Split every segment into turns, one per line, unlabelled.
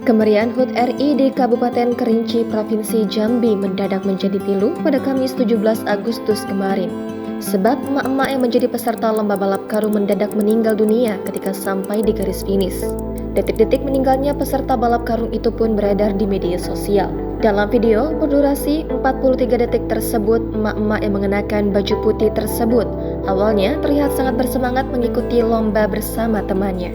Kemeriahan HUT RI di Kabupaten Kerinci, Provinsi Jambi mendadak menjadi pilu pada Kamis 17 Agustus kemarin. Sebab emak-emak yang menjadi peserta lomba balap karung mendadak meninggal dunia ketika sampai di garis finish. Detik-detik meninggalnya peserta balap karung itu pun beredar di media sosial. Dalam video berdurasi 43 detik tersebut, emak-emak yang mengenakan baju putih tersebut awalnya terlihat sangat bersemangat mengikuti lomba bersama temannya.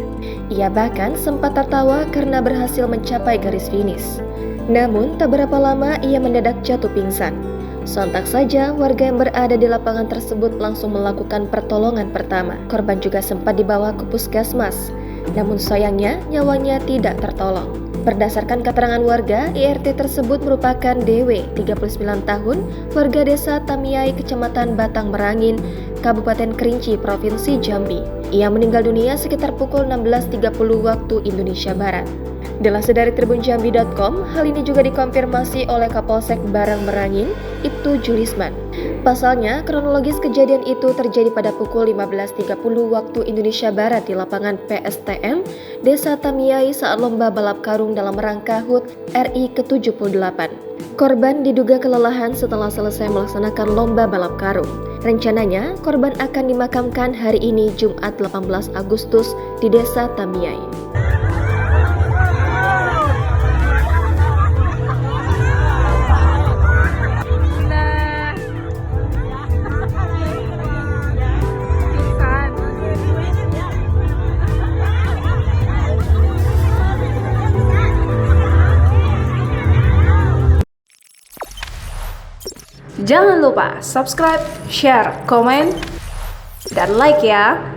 Ia bahkan sempat tertawa karena berhasil mencapai garis finish. Namun tak berapa lama ia mendadak jatuh pingsan. Sontak saja warga yang berada di lapangan tersebut langsung melakukan pertolongan pertama. Korban juga sempat dibawa ke puskesmas. Namun sayangnya nyawanya tidak tertolong. Berdasarkan keterangan warga, IRT tersebut merupakan DW, 39 tahun, warga desa Tamiai, Kecamatan Batang Merangin, Kabupaten Kerinci, Provinsi Jambi. Ia meninggal dunia sekitar pukul 16.30 waktu Indonesia Barat. Dilansir dari tribunjambi.com, hal ini juga dikonfirmasi oleh Kapolsek Barang Merangin, Ibtu Julisman. Pasalnya, kronologis kejadian itu terjadi pada pukul 15.30 waktu Indonesia Barat di lapangan PSTM, Desa Tamiai saat lomba balap karung dalam rangka HUT RI ke-78. Korban diduga kelelahan setelah selesai melaksanakan lomba balap karung. Rencananya, korban akan dimakamkan hari ini Jumat 18 Agustus di Desa Tamiai.
Jangan lupa subscribe, share, komen, dan like ya!